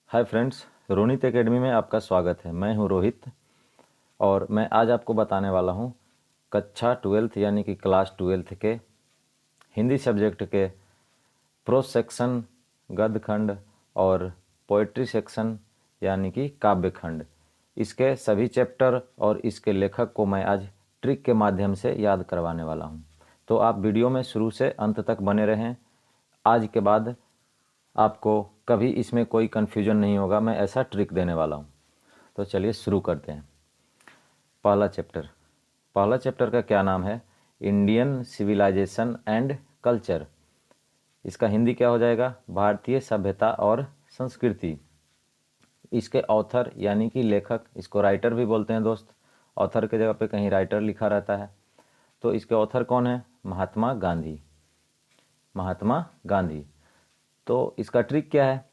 Hi friends, Ronit academy में आपका स्वागत है। मैं हूं रोहित और मैं आज आपको बताने वाला हूं कक्षा 12th यानी कि क्लास 12th के हिंदी सब्जेक्ट के प्रोज सेक्शन, गद्य खंड और पोइट्री सेक्शन यानी कि काव्य खंड, इसके सभी चैप्टर और इसके लेखक को मैं आज ट्रिक के माध्यम से याद करवाने वाला हूं। तो आप वीडियो में शुरू से अंत तक बने रहें। आज के बाद आपको कभी इसमें कोई कन्फ्यूजन नहीं होगा, मैं ऐसा ट्रिक देने वाला हूँ। तो चलिए शुरू करते हैं। पहला चैप्टर का क्या नाम है? Indian civilisation and culture. इसका हिंदी क्या हो जाएगा? भारतीय सभ्यता और संस्कृति। इसके ऑथर यानी कि लेखक, इसको राइटर भी बोलते हैं दोस्त। ऑथर के जगह पे कहीं राइटर लिखा रहता है। तो इसके ऑथर कौन है? महात्मा गांधी। महात्मा गांधी। तो इसका ट्रिक क्या है?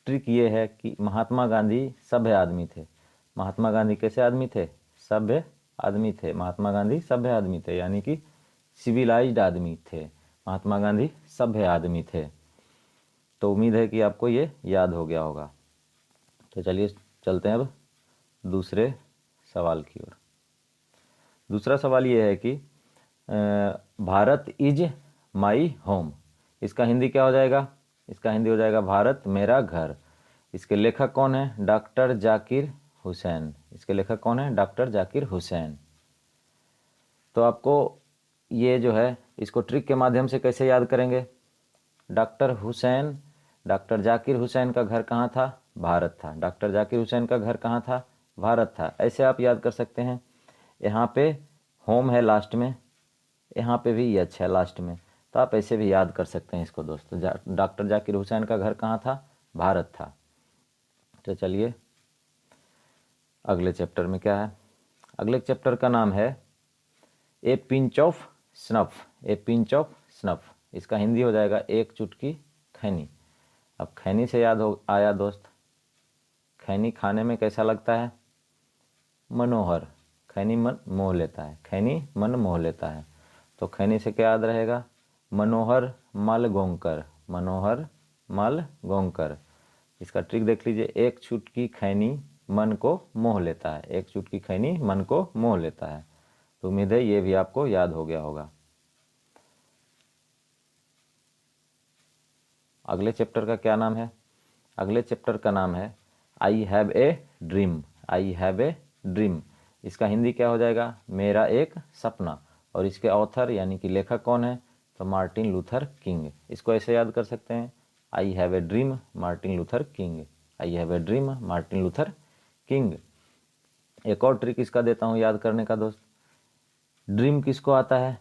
ट्रिक ये है कि महात्मा गांधी सभ्य आदमी थे। महात्मा गांधी कैसे आदमी थे? सभ्य आदमी थे। महात्मा गांधी सभ्य आदमी थे यानी कि सिविलाइज्ड आदमी थे। महात्मा गांधी सभ्य आदमी थे। तो उम्मीद है कि आपको ये याद हो गया होगा। तो चलिए चलते हैं अब दूसरे सवाल की ओर। दूसरा सवाल ये है कि भारत इज माई होम। इसका हिंदी क्या हो जाएगा? इसका हिंदी हो जाएगा भारत मेरा घर। इसके लेखक कौन है? डॉक्टर जाकिर हुसैन। इसके लेखक कौन है? डॉक्टर जाकिर हुसैन। तो आपको ये जो है इसको ट्रिक के माध्यम से कैसे याद करेंगे? डॉक्टर जाकिर हुसैन का घर कहाँ था? भारत था। डॉक्टर जाकिर हुसैन का घर कहाँ था? भारत था। ऐसे आप याद कर सकते हैं। यहाँ पे होम है लास्ट में, यहाँ पे भी यच है लास्ट में, तो आप ऐसे भी याद कर सकते हैं इसको दोस्तों। डॉक्टर जाकिर हुसैन का घर कहाँ था? भारत था। तो चलिए अगले चैप्टर में क्या है? अगले चैप्टर का नाम है ए pinch of snuff. A pinch of snuff. इसका हिंदी हो जाएगा एक चुटकी खैनी। अब खैनी से याद हो आया दोस्त, खैनी खाने में कैसा लगता है? मनोहर। खैनी मन मोह लेता है। खैनी मन मोह लेता है। तो खैनी से क्या याद रहेगा? मनोहर मल गोंकर। मनोहर मल गोंकर। इसका ट्रिक देख लीजिए। एक चुटकी खैनी मन को मोह लेता है। एक चुटकी खैनी मन को मोह लेता है। तो उम्मीद है ये भी आपको याद हो गया होगा। अगले चैप्टर का क्या नाम है? अगले चैप्टर का नाम है I have a dream. I have a dream. इसका हिंदी क्या हो जाएगा? मेरा एक सपना। और इसके ऑथर यानी कि लेखक कौन है? तो मार्टिन लूथर किंग। इसको ऐसे याद कर सकते हैं, I have a dream Martin Luther king. I have a dream Martin Luther king. एक और ट्रिक इसका देता हूँ याद करने का दोस्त। ड्रीम किसको आता है?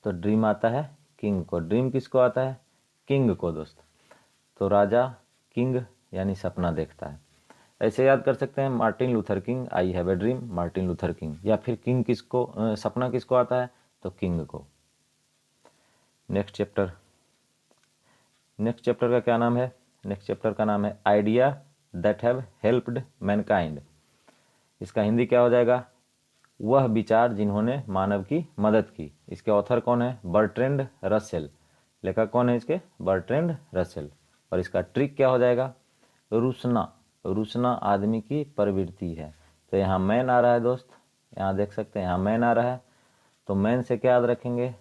तो ड्रीम आता है किंग को। ड्रीम किसको आता है? किंग को दोस्त। तो राजा किंग यानी सपना देखता है। ऐसे याद कर सकते हैं, Martin Luther king, I have a dream Martin Luther king. या फिर किंग किसको, सपना किसको आता है? तो किंग को। Next chapter. नेक्स्ट चैप्टर का क्या नाम है? नेक्स्ट चैप्टर का नाम है idea that have helped Mankind. इसका हिंदी क्या हो जाएगा? वह विचार जिन्होंने मानव की मदद की। इसके ऑथर कौन है? Bertrand Russell. लेखक कौन है इसके? Bertrand Russell. और इसका ट्रिक क्या हो जाएगा? रुसना। रुसना आदमी की प्रवृत्ति है। तो यहाँ मैन आ रहा है दोस्त, यहाँ देख सकते हैं, यहाँ मैन आ रहा है। तो मैन से क्या याद रखेंगे?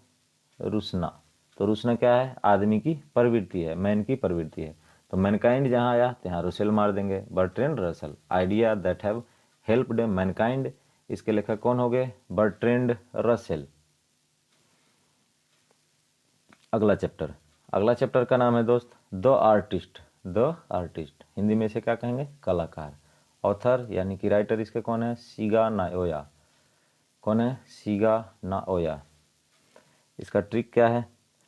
रुसना। तो रुसना क्या है? आदमी की प्रवृत्ति है, मैन की प्रवृत्ति है। तो मैनकाइंड जहाँ आया तो यहाँ रुसेल मार देंगे, Bertrand Russell. Idea that have helped Mankind. इसके लेखक कौन हो गए? Bertrand Russell. अगला चैप्टर। अगला चैप्टर का नाम है दोस्त the artist. The artist Hindi में से क्या कहेंगे? कलाकार। ऑथर यानी कि राइटर इसके कौन है? सीगा नाओया। कौन है? सीगा नाओया। इसका ट्रिक क्या है?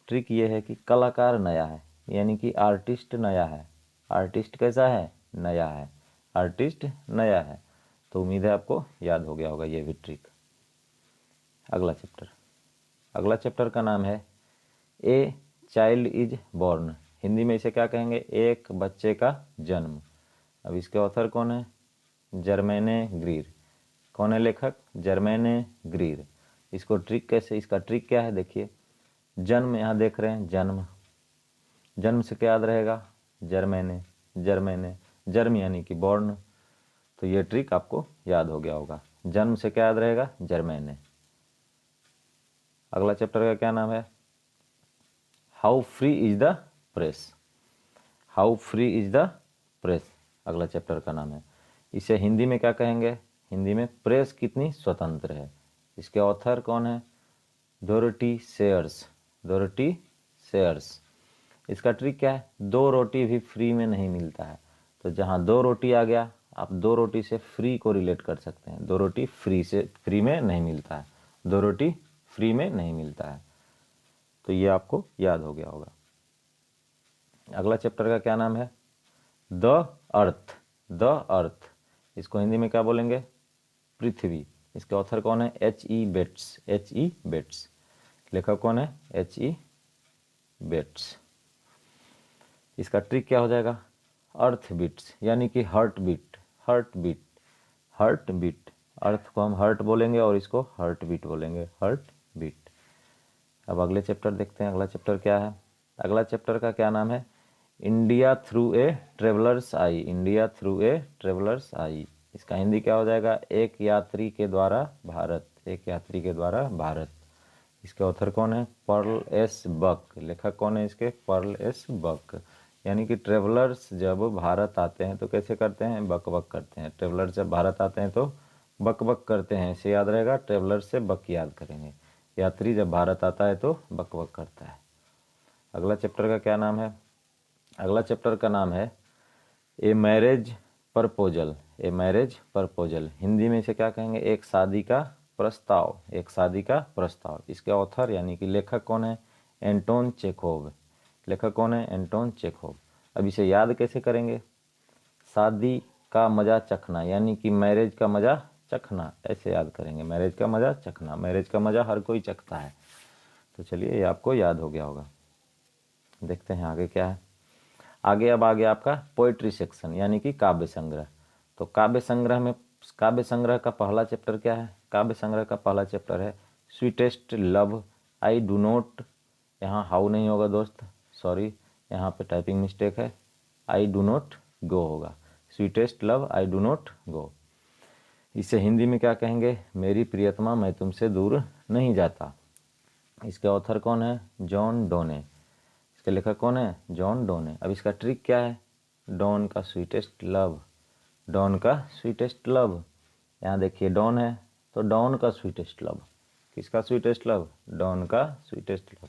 ट्रिक ये है कि कलाकार नया है, यानी कि आर्टिस्ट नया है। आर्टिस्ट कैसा है? नया है। आर्टिस्ट नया है। तो उम्मीद है आपको याद हो गया होगा ये भी ट्रिक। अगला चैप्टर। अगला चैप्टर का नाम है a child is born. Hindi में इसे क्या कहेंगे? एक बच्चे का जन्म। अब इसके ऑथर कौन है? जर्मेने ग्रीर। कौन है लेखक? जर्मेने ग्रीर। इसको ट्रिक कैसे, इसका ट्रिक क्या है? देखिए, जन्म यहाँ देख रहे हैं, जन्म। जन्म से क्या याद रहेगा? जर्मेने। जर्मेने। जर्म यानी कि बॉर्न। तो ये ट्रिक आपको याद हो गया होगा। जन्म से क्या याद रहेगा? जर्मैने। अगला चैप्टर का क्या नाम है? How free is the press. How free is the press अगला चैप्टर का नाम है। इसे हिंदी में क्या कहेंगे? हिंदी में प्रेस कितनी स्वतंत्र है। इसके ऑथर कौन है? डोरोटी सेयर्स। डोरोटी सेयर्स। इसका ट्रिक क्या है? 2 रोटी भी फ्री में नहीं मिलता है। तो जहाँ 2 रोटी आ गया, आप 2 रोटी से फ्री को रिलेट कर सकते हैं। 2 रोटी फ्री में नहीं मिलता है। 2 रोटी फ्री में नहीं मिलता है। तो ये आपको याद हो गया होगा। अगला चैप्टर का क्या नाम है? The earth. The earth. इसको हिंदी में क्या बोलेंगे? पृथ्वी। इसके ऑथर कौन है? H.E. बेट्स। H.E. बेट्स। लेखक कौन है? H.E. बेट्स। इसका ट्रिक क्या हो जाएगा? अर्थ बीट्स यानी कि heart beat. Heart beat. Heart beat. Earth को हम हर्ट बोलेंगे और इसको हार्ट बीट बोलेंगे। Heart beat. अब अगले चैप्टर देखते हैं। अगला चैप्टर क्या है? अगला चैप्टर का क्या नाम है? India through a traveller's eye. India through a traveller's eye. इसका हिंदी क्या हो जाएगा? एक यात्री के द्वारा भारत। एक यात्री के द्वारा भारत। इसके ऑथर कौन है? Pearl S Buck. लेखक कौन है इसके? Pearl S Buck. यानी कि ट्रेवलर्स जब भारत आते हैं तो कैसे करते हैं? बक बक करते हैं। ट्रेवलर्स जब भारत आते हैं तो बक बक करते हैं। इसे याद रहेगा, ट्रेवलर्स से बक याद करेंगे। यात्री जब भारत आता है तो बक बक करता है। अगला चैप्टर का क्या नाम है? अगला चैप्टर का नाम है a marriage proposal. A marriage proposal. Hindi में इसे क्या कहेंगे? एक शादी का प्रस्ताव। एक शादी का प्रस्ताव। इसके ऑथर यानी कि लेखक कौन है? Anton Chekhov. लेखक कौन है? Anton Chekhov. अब इसे याद कैसे करेंगे? शादी का मजा चखना यानी कि मैरिज का मजा चखना, ऐसे याद करेंगे। मैरिज का मजा चखना। मैरिज का मजा हर कोई चखता है। तो चलिए ये आपको याद हो गया होगा। देखते हैं आगे क्या है। आगे अब आ गया आपका पोएट्री सेक्शन यानी कि काव्य संग्रह। तो काव्य संग्रह में काव्य संग्रह का पहला चैप्टर क्या है? काव्य संग्रह का पहला चैप्टर है sweetest love I do not. यहाँ हाउ नहीं होगा दोस्त, सॉरी, यहाँ पे टाइपिंग मिस्टेक है। आई डू नॉट गो होगा। Sweetest love I do not go. इसे हिंदी में क्या कहेंगे? मेरी प्रियतमा मैं तुमसे दूर नहीं जाता। इसके ऑथर कौन है? जॉन डोने। इसके लेखक कौन है? जॉन डोने। अब इसका ट्रिक क्या है? डॉन का स्वीटेस्ट लव। डॉन का स्वीटेस्ट लव। यहाँ देखिए डॉन है तो डॉन का स्वीटेस्ट लव। किसका स्वीटेस्ट लव? डॉन का स्वीटेस्ट लव।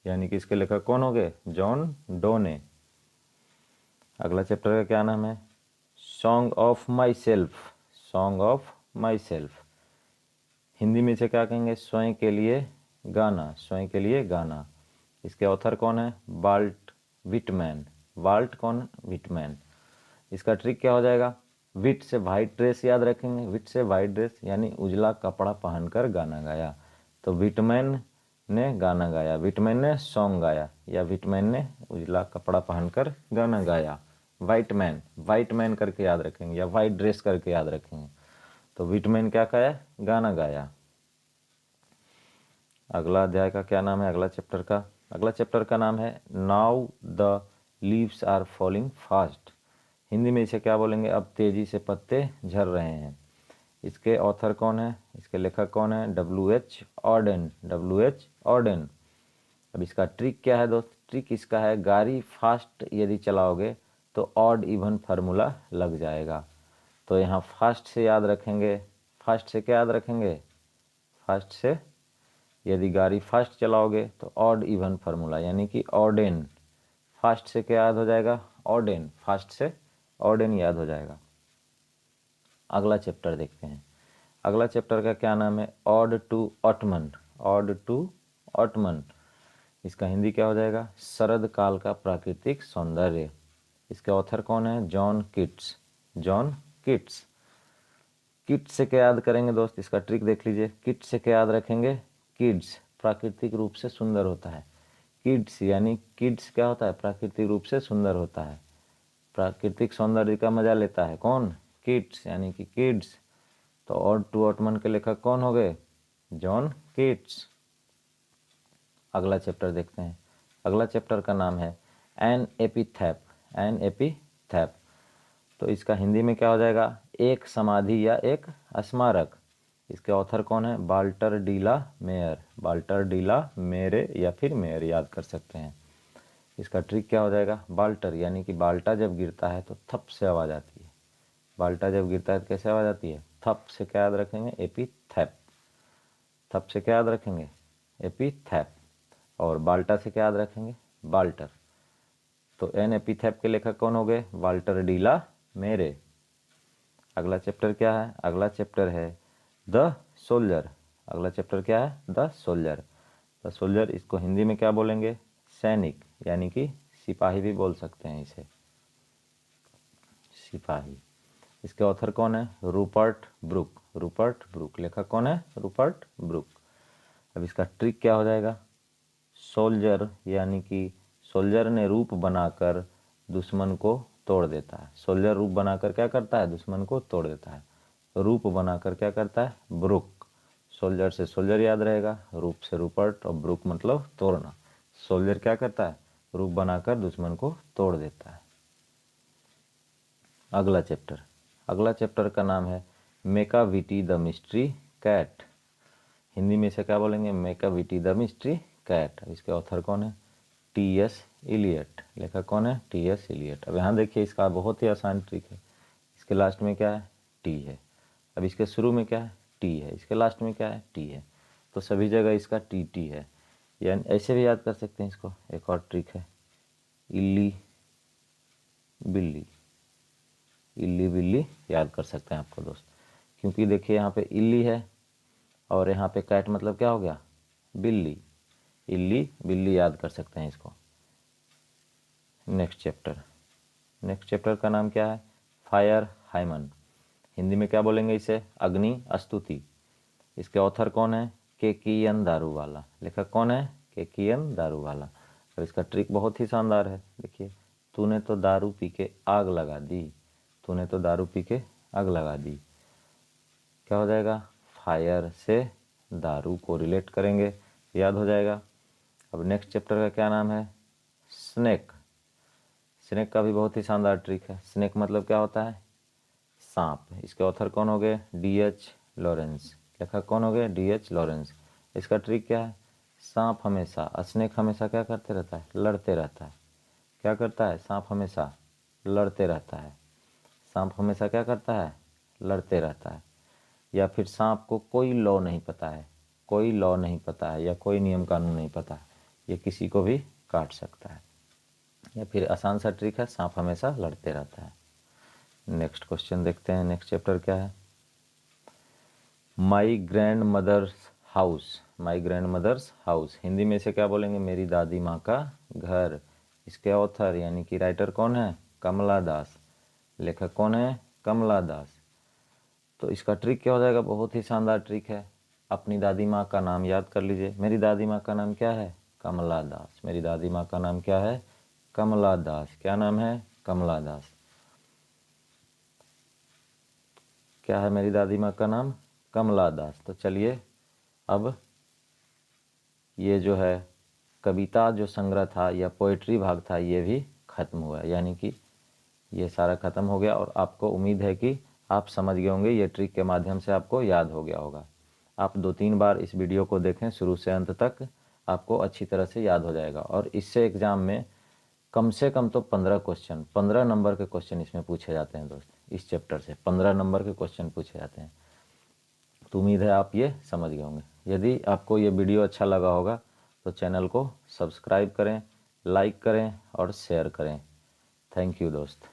यानी कि इसके लेखक कौन हो गए? जॉन डोने। अगला चैप्टर का क्या नाम है? Song of my self. Song of my self. Hindi में इसे क्या कहेंगे? स्वयं के लिए गाना। स्वयं के लिए गाना। इसके ऑथर कौन है? Walt Whitman. वाल्ट कौन? विटमैन। इसका ट्रिक क्या हो जाएगा? विट से वाइट ड्रेस याद रखेंगे। विट से वाइट ड्रेस यानी उजला कपड़ा पहनकर गाना गाया। तो विटमैन ने गाना गाया, विटमैन ने सॉन्ग गाया, या विटमैन ने उजला कपड़ा पहनकर गाना गाया। वाइट मैन, वाइट मैन करके याद रखेंगे या वाइट ड्रेस करके याद रखेंगे। तो विटमैन क्या गाया? गाना गाया। अगला अध्याय का क्या नाम है? अगला चैप्टर का नाम है now the leaves are falling fast. Hindi में इसे क्या बोलेंगे? अब तेजी से पत्ते झड़ रहे हैं। इसके ऑथर कौन है? इसके लेखक कौन है? W.H. ऑर्डेन। W.H. ऑर्डेन। अब इसका ट्रिक क्या है दोस्त? ट्रिक इसका है गाड़ी फास्ट यदि चलाओगे तो ऑड इवन फार्मूला लग जाएगा। तो यहाँ फास्ट से याद रखेंगे। फास्ट से क्या याद रखेंगे? फास्ट से यदि गाड़ी फास्ट चलाओगे तो ऑड इवन फार्मूला यानी कि ऑर्डेन। फास्ट से क्या याद हो जाएगा? ऑर्डेन। फास्ट से ऑर्डेन याद हो जाएगा। अगला चैप्टर देखते हैं। अगला चैप्टर का क्या नाम है? Ode to autumn. Ode to autumn. इसका हिंदी क्या हो जाएगा? शरद काल का प्राकृतिक सौंदर्य। इसके ऑथर कौन है? John Keats. John Keats. Keats से क्या याद करेंगे दोस्त? इसका ट्रिक देख लीजिए। किट्स से क्या याद रखेंगे? किड्स प्राकृतिक रूप से सुंदर होता है। किड्स यानी किड्स क्या होता है? प्राकृतिक रूप से सुंदर होता है। प्राकृतिक सौंदर्य का मजा लेता है कौन? किड्स यानी कि किड्स। तो ऑड टू ऑटमन के लेखक कौन हो गए? John Keats. अगला चैप्टर देखते हैं। अगला चैप्टर का नाम है एन एपिथैप। एन एपिथैप। तो इसका हिंदी में क्या हो जाएगा, एक समाधि या एक स्मारक। इसके ऑथर कौन है, Walter de la Mare, Walter de la Mare या फिर मेयर याद कर सकते हैं। इसका ट्रिक क्या हो जाएगा, बाल्टर यानी कि बाल्टा जब गिरता है तो थप से आवाज़ आती है। बाल्टा जब गिरता है तो कैसे आवाज़ आती है, थप से क्या याद रखेंगे, एपीथैप। थप से क्या याद रखेंगे, एपीथैप। और बाल्टा से क्या याद रखेंगे, बाल्टर। तो एन एपीथैप के लेखक कौन हो गए, वाल्टर डी ला मेरे। अगला चैप्टर क्या है, अगला चैप्टर है द सोल्जर। अगला चैप्टर क्या है, द सोल्जर। द सोल्जर, इसको हिंदी में क्या बोलेंगे, सैनिक यानी कि सिपाही भी बोल सकते हैं इसे, सिपाही। इसके ऑथर कौन है, रूपर्ट ब्रुक। रूपर्ट ब्रुक, लेखक कौन है, रूपर्ट ब्रुक। अब इसका ट्रिक क्या हो जाएगा, सोल्जर यानी कि सोल्जर ने रूप बनाकर दुश्मन को तोड़ देता है। सोल्जर रूप बनाकर क्या करता है, दुश्मन को तोड़ देता है। रूप बनाकर क्या करता है, ब्रुक। सोल्जर से सोल्जर याद रहेगा, रूप से रूपर्ट, और ब्रुक मतलब तोड़ना। सोल्जर क्या करता है, रूप बनाकर दुश्मन को तोड़ देता है। अगला चैप्टर, अगला चैप्टर का नाम है मेकाविटी द मिस्ट्री कैट। हिंदी में इसे क्या बोलेंगे, मेकाविटी द मिस्ट्री कैट। इसके ऑथर कौन है, टी.एस. इलियट। लेखक कौन है, टी.एस. इलियट। अब यहाँ देखिए, इसका बहुत ही आसान ट्रिक है। इसके लास्ट में क्या है, टी है। अब इसके शुरू में क्या है, टी है। इसके लास्ट में क्या है, टी है। तो सभी जगह इसका टी है। यानी ऐसे भी याद कर सकते हैं इसको। एक और ट्रिक है, इल्ली बिल्ली। इल्ली बिल्ली याद कर सकते हैं आपको दोस्त, क्योंकि देखिए यहाँ पे इल्ली है और यहाँ पे कैट मतलब क्या हो गया, बिल्ली। इल्ली बिल्ली याद कर सकते हैं इसको। नेक्स्ट चैप्टर, नेक्स्ट चैप्टर का नाम क्या है, फायर हाइमन। हिंदी में क्या बोलेंगे इसे, अग्नि स्तुति। इसके ऑथर कौन है, केकियन दारूवाला। लेखक कौन है, केकियन दारूवाला। और इसका ट्रिक बहुत ही शानदार है। देखिए, तूने तो दारू पी के आग लगा दी, तूने तो दारू पी के आग लगा दी। क्या हो जाएगा, फायर से दारू को रिलेट करेंगे, याद हो जाएगा। अब नेक्स्ट चैप्टर का क्या नाम है, स्नेक। स्नेक का भी बहुत ही शानदार ट्रिक है। स्नेक मतलब क्या होता है, सांप। इसके ऑथर कौन हो गए, डी.एच. लॉरेंस। लेखक कौन हो गए, डी.एच. लॉरेंस। इसका ट्रिक क्या है, सांप हमेशा, स्नेक हमेशा क्या करते रहता है, लड़ते रहता है। क्या करता है, सांप हमेशा लड़ते रहता है। सांप हमेशा क्या करता है, लड़ते रहता है। या फिर सांप को कोई लॉ नहीं पता है, कोई लॉ नहीं पता है, या कोई नियम कानून नहीं पता है, ये किसी को भी काट सकता है। या फिर आसान सा ट्रिक है, सांप हमेशा लड़ते रहता है। नेक्स्ट क्वेश्चन देखते हैं, नेक्स्ट चैप्टर क्या है, my grandmother's house. My grandmother's house, Hindi में इसे क्या बोलेंगे, मेरी दादी माँ का घर। इसके ऑथर यानी कि राइटर कौन है, कमला दास। लेखक कौन है, कमला दास। तो इसका ट्रिक क्या हो जाएगा, बहुत ही शानदार ट्रिक है। अपनी दादी माँ का नाम याद कर लीजिए। मेरी दादी माँ का नाम क्या है, कमला दास। मेरी दादी माँ का नाम क्या है, कमला दास। क्या नाम है, कमला दास। क्या है मेरी दादी माँ का नाम, कमला दास। तो चलिए, अब ये जो है कविता जो संग्रह था या पोइट्री भाग था, ये भी खत्म हुआ। यानी कि ये सारा खत्म हो गया, और आपको उम्मीद है कि आप समझ गए होंगे, ये ट्रिक के माध्यम से आपको याद हो गया होगा। आप 2-3 बार इस वीडियो को देखें शुरू से अंत तक, आपको अच्छी तरह से याद हो जाएगा। और इससे एग्ज़ाम में कम से कम तो 15 क्वेश्चन, 15 नंबर के क्वेश्चन इसमें पूछे जाते हैं दोस्त। इस चैप्टर से 15 नंबर के क्वेश्चन पूछे जाते हैं। तो उम्मीद है आप ये समझ गए होंगे। यदि आपको ये वीडियो अच्छा लगा होगा तो चैनल को सब्सक्राइब करें, लाइक करें और शेयर करें। थैंक यू दोस्त।